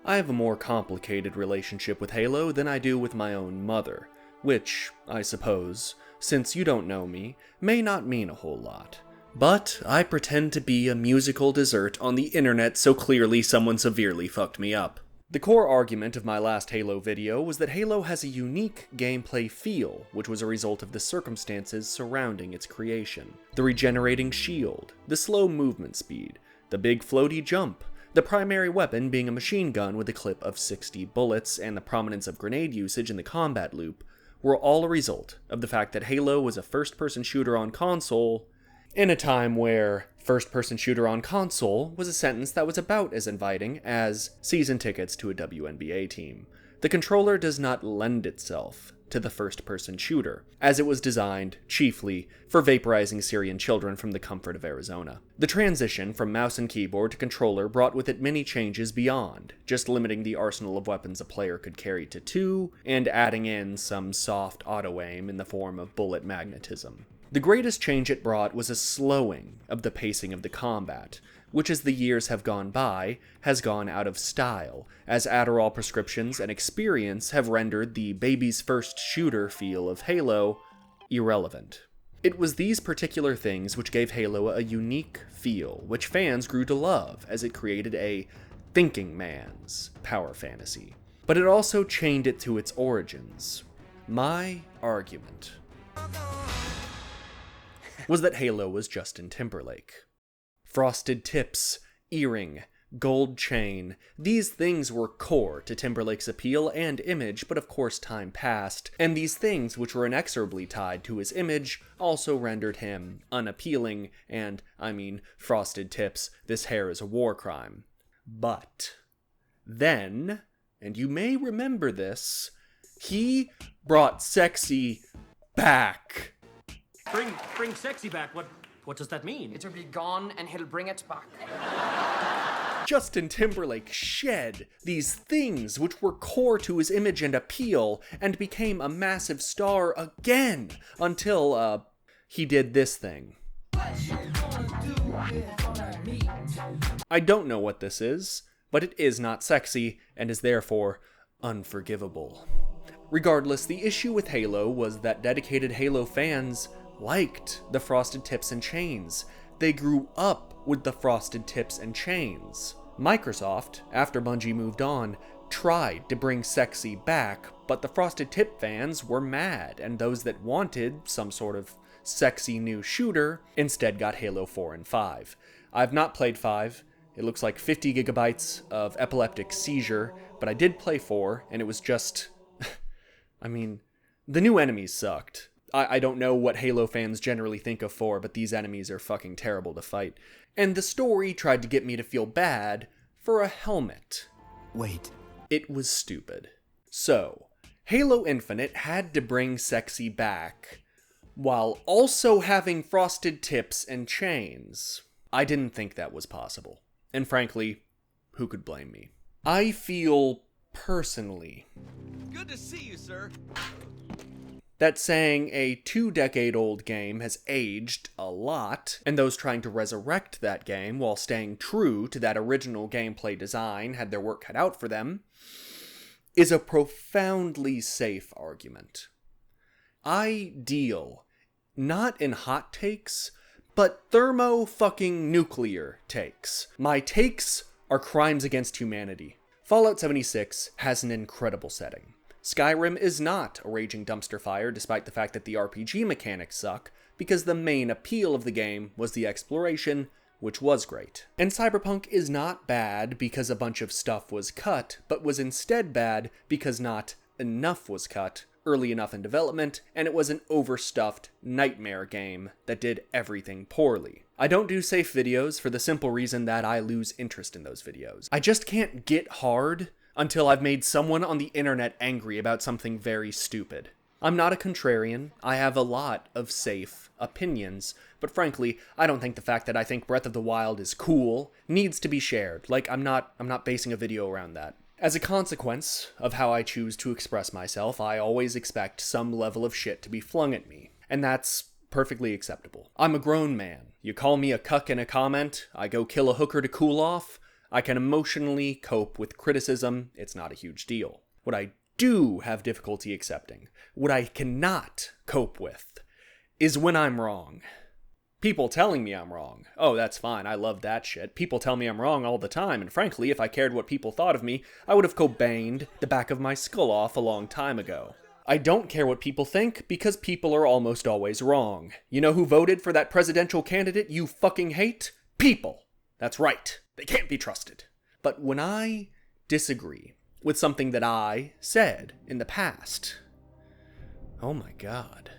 I have a more complicated relationship with Halo than I do with my own mother, which, I suppose, since you don't know me, may not mean a whole lot. But I pretend to be a musical dessert on the internet, so clearly someone severely fucked me up. The core argument of my last Halo video was that Halo has a unique gameplay feel, which was a result of the circumstances surrounding its creation. The regenerating shield, the slow movement speed, the big floaty jump, the primary weapon being a machine gun with a clip of 60 bullets, and the prominence of grenade usage in the combat loop, were all a result of the fact that Halo was a first-person shooter on console in a time where first-person shooter on console was a sentence that was about as inviting as season tickets to a WNBA team. The controller does not lend itself to the first-person shooter, as it was designed, chiefly, for vaporizing Syrian children from the comfort of Arizona. The transition from mouse and keyboard to controller brought with it many changes beyond, just limiting the arsenal of weapons a player could carry to 2, and adding in some soft auto-aim in the form of bullet magnetism. The greatest change it brought was a slowing of the pacing of the combat, which as the years have gone by, has gone out of style, as Adderall prescriptions and experience have rendered the baby's first shooter feel of Halo irrelevant. It was these particular things which gave Halo a unique feel, which fans grew to love, as it created a thinking man's power fantasy. But it also chained it to its origins. My argument was that Halo was Justin Timberlake. Frosted tips, earring, gold chain, these things were core to Timberlake's appeal and image, but of course time passed, and these things, which were inexorably tied to his image, also rendered him unappealing, and, frosted tips, this hair is a war crime. But then, and you may remember this, he brought sexy back. Bring sexy back? What does that mean? It will be gone and he'll bring it back. Justin Timberlake shed these things which were core to his image and appeal and became a massive star again until, he did this thing. I don't know what this is, but it is not sexy and is therefore unforgivable. Regardless, the issue with Halo was that dedicated Halo fans liked the frosted tips and chains. They grew up with the frosted tips and chains. Microsoft, after Bungie moved on, tried to bring sexy back, but the frosted tip fans were mad, and those that wanted some sort of sexy new shooter instead got Halo 4 and 5. I've not played 5. It looks like 50 gigabytes of epileptic seizure, but I did play 4, and it was just... the new enemies sucked. I don't know what Halo fans generally think of 4, but these enemies are fucking terrible to fight. And the story tried to get me to feel bad for a helmet. Wait. It was stupid. So, Halo Infinite had to bring sexy back, while also having frosted tips and chains. I didn't think that was possible. And frankly, who could blame me? I feel, personally... Good to see you, sir. That saying a 2-decade-old game has aged a lot, and those trying to resurrect that game while staying true to that original gameplay design had their work cut out for them, is a profoundly safe argument. I deal not in hot takes, but thermo-fucking-nuclear takes. My takes are crimes against humanity. Fallout 76 has an incredible setting. Skyrim is not a raging dumpster fire despite the fact that the RPG mechanics suck, because the main appeal of the game was the exploration, which was great. And Cyberpunk is not bad because a bunch of stuff was cut, but was instead bad because not enough was cut early enough in development, and it was an overstuffed nightmare game that did everything poorly. I don't do safe videos for the simple reason that I lose interest in those videos. I just can't get hard until I've made someone on the internet angry about something very stupid. I'm not a contrarian. I have a lot of safe opinions, but frankly, I don't think the fact that I think Breath of the Wild is cool needs to be shared. I'm not basing a video around that. As a consequence of how I choose to express myself, I always expect some level of shit to be flung at me, and that's perfectly acceptable. I'm a grown man. You call me a cuck in a comment, I go kill a hooker to cool off, I can emotionally cope with criticism, it's not a huge deal. What I do have difficulty accepting, what I cannot cope with, is when I'm wrong. People telling me I'm wrong. Oh, that's fine, I love that shit. People tell me I'm wrong all the time, and frankly, if I cared what people thought of me, I would have Cobained the back of my skull off a long time ago. I don't care what people think, because people are almost always wrong. You know who voted for that presidential candidate you fucking hate? People. That's right. They can't be trusted. But when I disagree with something that I said in the past, oh my god.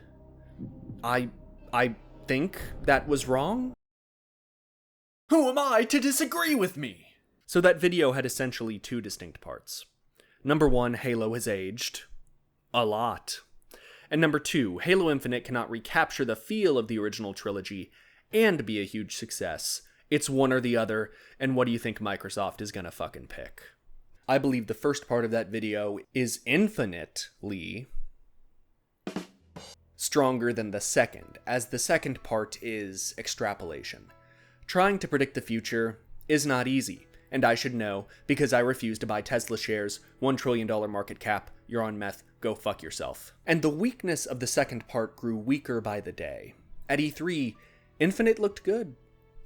I think that was wrong? Who am I to disagree with me? So that video had essentially two distinct parts. Number one, Halo has aged a lot. And number two, Halo Infinite cannot recapture the feel of the original trilogy and be a huge success. It's one or the other, and what do you think Microsoft is gonna fucking pick? I believe the first part of that video is infinitely stronger than the second, as the second part is extrapolation. Trying to predict the future is not easy, and I should know, because I refuse to buy Tesla shares, $1 trillion market cap, you're on meth, go fuck yourself. And the weakness of the second part grew weaker by the day. At E3, Infinite looked good.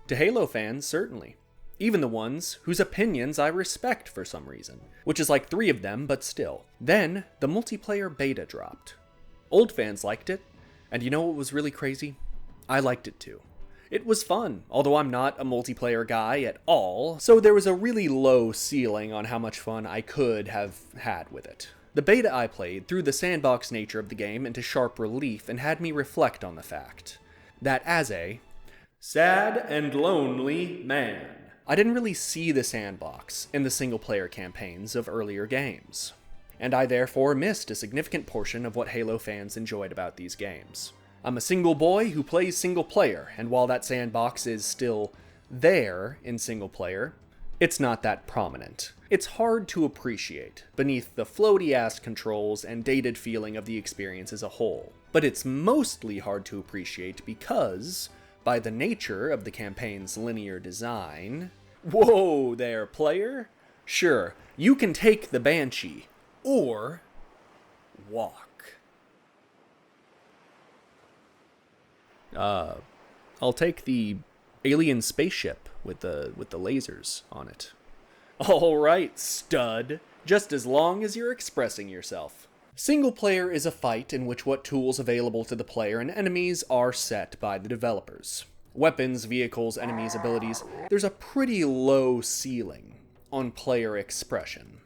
To Halo fans, certainly. Even the ones whose opinions I respect for some reason. Which is like 3 of them, but still. Then, the multiplayer beta dropped. Old fans liked it, and you know what was really crazy? I liked it too. It was fun, although I'm not a multiplayer guy at all, so there was a really low ceiling on how much fun I could have had with it. The beta I played threw the sandbox nature of the game into sharp relief and had me reflect on the fact that as a sad and lonely man, I didn't really see the sandbox in the single-player campaigns of earlier games, and I therefore missed a significant portion of what Halo fans enjoyed about these games. I'm a single boy who plays single player, and while that sandbox is still there in single player, it's not that prominent. It's hard to appreciate beneath the floaty-ass controls and dated feeling of the experience as a whole. But it's mostly hard to appreciate because, by the nature of the campaign's linear design... Whoa there, player! Sure, you can take the Banshee, or walk. I'll take the alien spaceship with the lasers on it. Alright, stud. Just as long as you're expressing yourself. Single player is a fight in which what tools available to the player and enemies are set by the developers. Weapons, vehicles, enemies, abilities, there's a pretty low ceiling on player expression.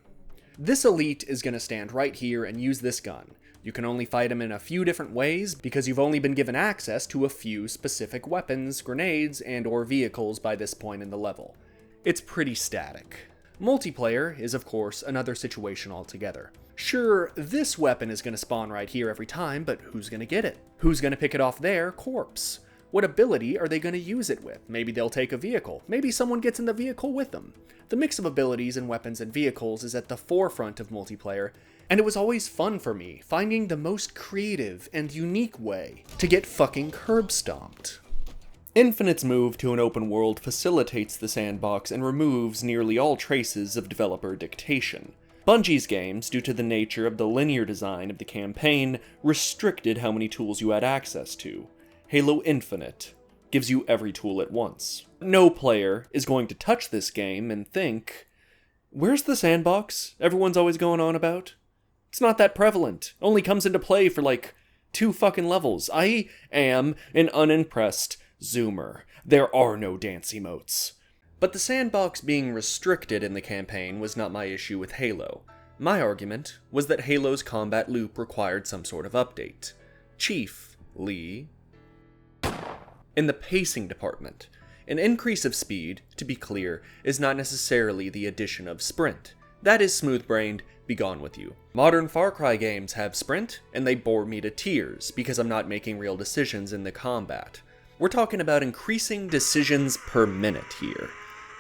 This elite is going to stand right here and use this gun. You can only fight him in a few different ways because you've only been given access to a few specific weapons, grenades, and or vehicles by this point in the level. It's pretty static. Multiplayer is of course another situation altogether. Sure, this weapon is going to spawn right here every time, but who's going to get it? Who's going to pick it off their corpse? What ability are they going to use it with? Maybe they'll take a vehicle. Maybe someone gets in the vehicle with them. The mix of abilities and weapons and vehicles is at the forefront of multiplayer, and it was always fun for me, finding the most creative and unique way to get fucking curb stomped. Infinite's move to an open world facilitates the sandbox and removes nearly all traces of developer dictation. Bungie's games, due to the nature of the linear design of the campaign, restricted how many tools you had access to. Halo Infinite gives you every tool at once. No player is going to touch this game and think, where's the sandbox everyone's always going on about? It's not that prevalent. It only comes into play for like 2 fucking levels. I am an unimpressed zoomer. There are no dance emotes. But the sandbox being restricted in the campaign was not my issue with Halo. My argument was that Halo's combat loop required some sort of update. Chiefly in the pacing department. An increase of speed, to be clear, is not necessarily the addition of sprint. That is smooth-brained, be gone with you. Modern Far Cry games have sprint, and they bore me to tears because I'm not making real decisions in the combat. We're talking about increasing decisions per minute here.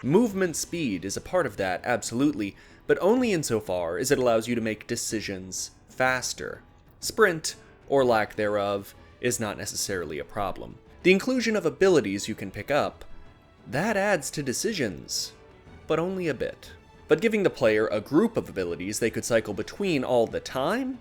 Movement speed is a part of that, absolutely, but only insofar as it allows you to make decisions faster. Sprint, or lack thereof, is not necessarily a problem. The inclusion of abilities you can pick up, that adds to decisions. but only a bit. But giving the player a group of abilities they could cycle between all the time?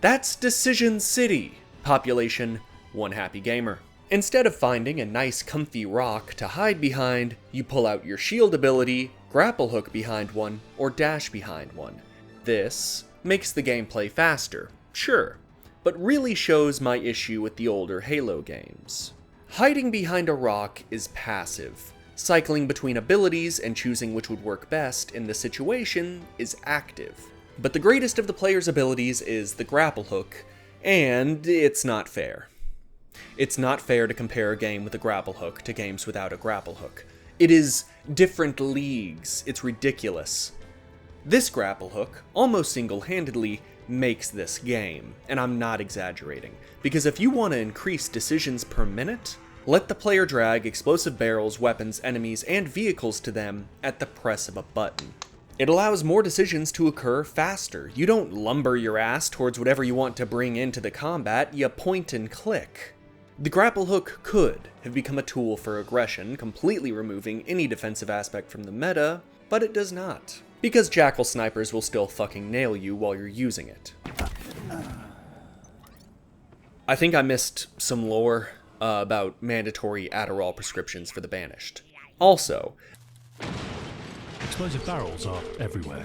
That's Decision City! Population, 1 happy gamer. Instead of finding a nice comfy rock to hide behind, you pull out your shield ability, grapple hook behind one, or dash behind one. This makes the gameplay faster, sure, but really shows my issue with the older Halo games. Hiding behind a rock is passive. Cycling between abilities and choosing which would work best in the situation is active. But the greatest of the player's abilities is the grapple hook, and it's not fair. It's not fair to compare a game with a grapple hook to games without a grapple hook. It is different leagues. It's ridiculous. This grapple hook, almost single-handedly, makes this game, and I'm not exaggerating, because if you want to increase decisions per minute, let the player drag explosive barrels, weapons, enemies, and vehicles to them at the press of a button. It allows more decisions to occur faster. You don't lumber your ass towards whatever you want to bring into the combat, you point and click. The grapple hook could have become a tool for aggression, completely removing any defensive aspect from the meta, but it does not. Because jackal snipers will still fucking nail you while you're using it. I think I missed some lore about mandatory Adderall prescriptions for the banished. Also, explosive barrels are everywhere.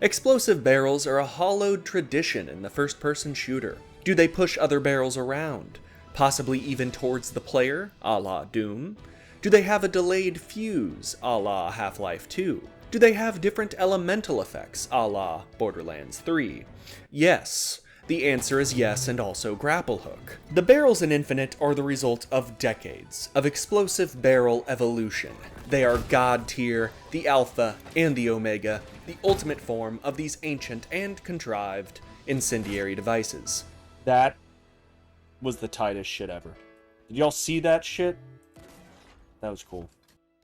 Explosive barrels are a hallowed tradition in the first-person shooter. Do they push other barrels around? Possibly even towards the player, a la Doom? Do they have a delayed fuse, a la Half-Life 2? Do they have different elemental effects, a la Borderlands 3? Yes. The answer is yes, and also grapple hook. The barrels in Infinite are the result of decades of explosive barrel evolution. They are god tier, the alpha and the omega, the ultimate form of these ancient and contrived incendiary devices. That was the tightest shit ever. Did y'all see that shit? That was cool.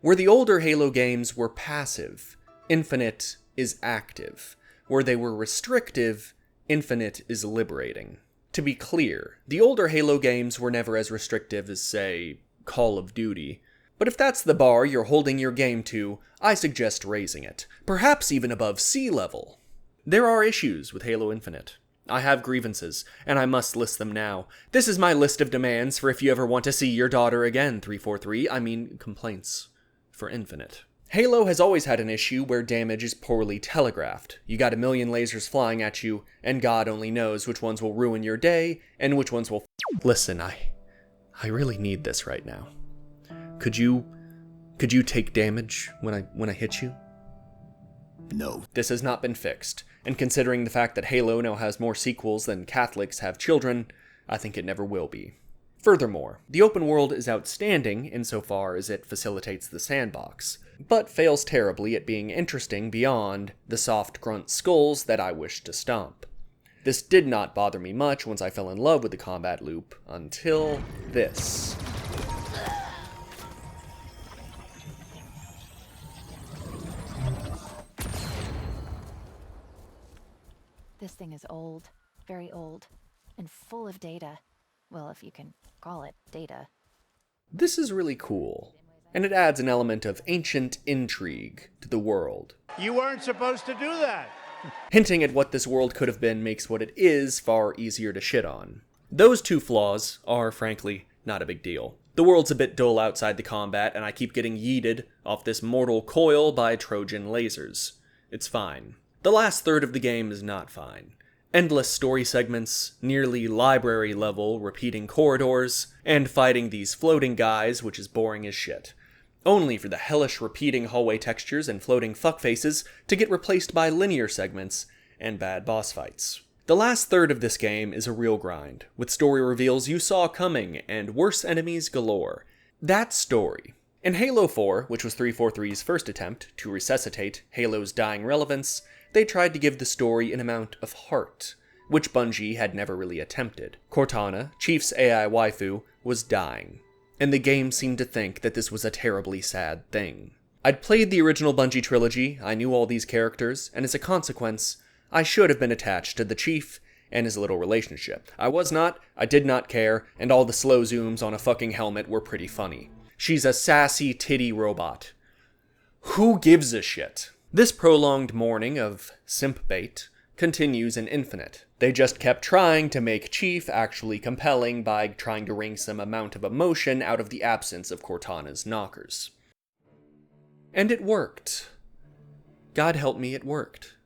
Where the older Halo games were passive, Infinite is active. Where they were restrictive, Infinite is liberating. To be clear, the older Halo games were never as restrictive as, say, Call of Duty. But if that's the bar you're holding your game to, I suggest raising it, perhaps even above sea level. There are issues with Halo Infinite. I have grievances, and I must list them now. This is my list of demands for if you ever want to see your daughter again, 343, complaints for Infinite. Halo has always had an issue where damage is poorly telegraphed. You got a million lasers flying at you, and God only knows which ones will ruin your day, and which ones will Listen, I really need this right now. Could you take damage when I hit you? No. This has not been fixed, and considering the fact that Halo now has more sequels than Catholics have children, I think it never will be. Furthermore, the open world is outstanding insofar as it facilitates the sandbox, but fails terribly at being interesting beyond the soft grunt skulls that I wish to stomp. This did not bother me much once I fell in love with the combat loop, until this. This thing is old, very old, and full of data. Well, if you can call it data. This is really cool, and it adds an element of ancient intrigue to the world. You weren't supposed to do that! Hinting at what this world could have been makes what it is far easier to shit on. Those two flaws are, frankly, not a big deal. The world's a bit dull outside the combat, and I keep getting yeeted off this mortal coil by Trojan lasers. It's fine. The last third of the game is not fine. Endless story segments, nearly library-level repeating corridors, and fighting these floating guys, which is boring as shit. Only for the hellish repeating hallway textures and floating fuckfaces to get replaced by linear segments and bad boss fights. The last third of this game is a real grind, with story reveals you saw coming and worse enemies galore. That story. In Halo 4, which was 343's first attempt to resuscitate Halo's dying relevance, they tried to give the story an amount of heart, which Bungie had never really attempted. Cortana, Chief's AI waifu, was dying, and the game seemed to think that this was a terribly sad thing. I'd played the original Bungie trilogy, I knew all these characters, and as a consequence, I should have been attached to the Chief and his little relationship. I was not, I did not care, and all the slow zooms on a fucking helmet were pretty funny. She's a sassy titty robot. Who gives a shit? This prolonged mourning of simp bait continues in Infinite. They just kept trying to make Chief actually compelling by trying to wring some amount of emotion out of the absence of Cortana's knockers. And it worked. God help me, it worked.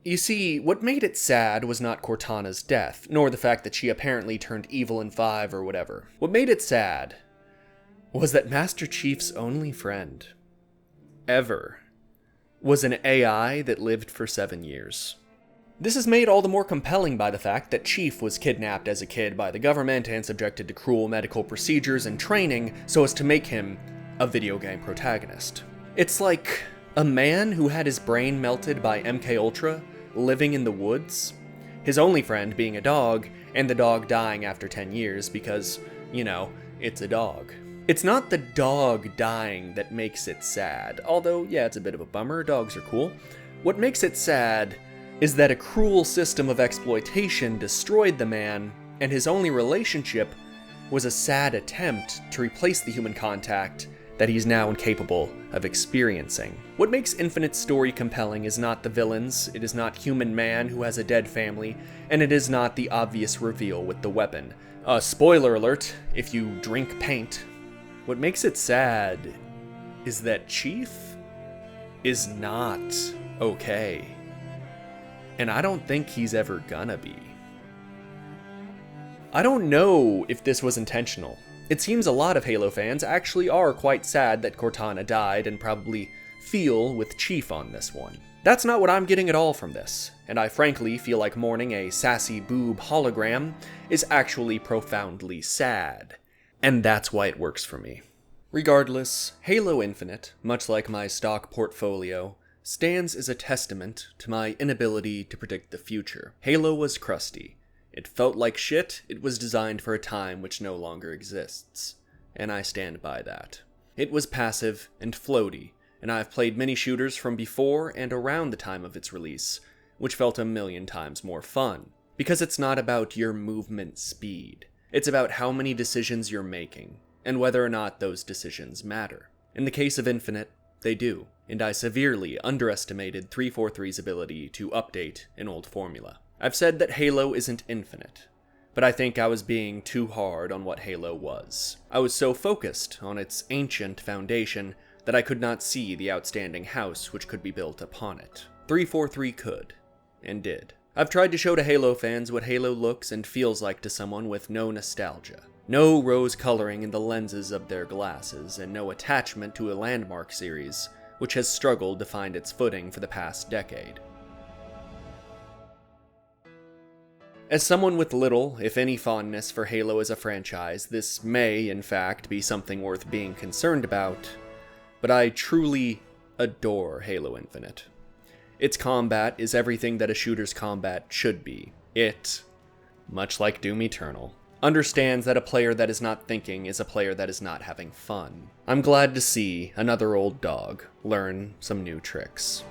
You see, what made it sad was not Cortana's death, nor the fact that she apparently turned evil in 5 or whatever. What made it sad was that Master Chief's only friend, ever, was an AI that lived for 7 years. This is made all the more compelling by the fact that Chief was kidnapped as a kid by the government and subjected to cruel medical procedures and training so as to make him a video game protagonist. It's like a man who had his brain melted by MK living in the woods, his only friend being a dog, and the dog dying after 10 years because, it's a dog. It's not the dog dying that makes it sad, although, yeah, it's a bit of a bummer, dogs are cool. What makes it sad is that a cruel system of exploitation destroyed the man, and his only relationship was a sad attempt to replace the human contact that he's now incapable of experiencing. What makes Infinite's story compelling is not the villains, it is not Human Man who has a dead family, and it is not the obvious reveal with the weapon. Spoiler alert, if you drink paint. What makes it sad is that Chief is not okay. And I don't think he's ever gonna be. I don't know if this was intentional. It seems a lot of Halo fans actually are quite sad that Cortana died and probably feel with Chief on this one. That's not what I'm getting at all from this, and I frankly feel like mourning a sassy boob hologram is actually profoundly sad. And that's why it works for me. Regardless, Halo Infinite, much like my stock portfolio, stands as a testament to my inability to predict the future. Halo was crusty. It felt like shit. It was designed for a time which no longer exists, and I stand by that. It was passive and floaty, and I've played many shooters from before and around the time of its release, which felt a million times more fun, because it's not about your movement speed. It's about how many decisions you're making, and whether or not those decisions matter. In the case of Infinite, they do, and I severely underestimated 343's ability to update an old formula. I've said that Halo isn't infinite, but I think I was being too hard on what Halo was. I was so focused on its ancient foundation that I could not see the outstanding house which could be built upon it. 343 could, and did. I've tried to show to Halo fans what Halo looks and feels like to someone with no nostalgia. No rose coloring in the lenses of their glasses, and no attachment to a landmark series, which has struggled to find its footing for the past decade. As someone with little, if any, fondness for Halo as a franchise, this may, in fact, be something worth being concerned about, but I truly adore Halo Infinite. Its combat is everything that a shooter's combat should be. It, much like Doom Eternal, understands that a player that is not thinking is a player that is not having fun. I'm glad to see another old dog learn some new tricks.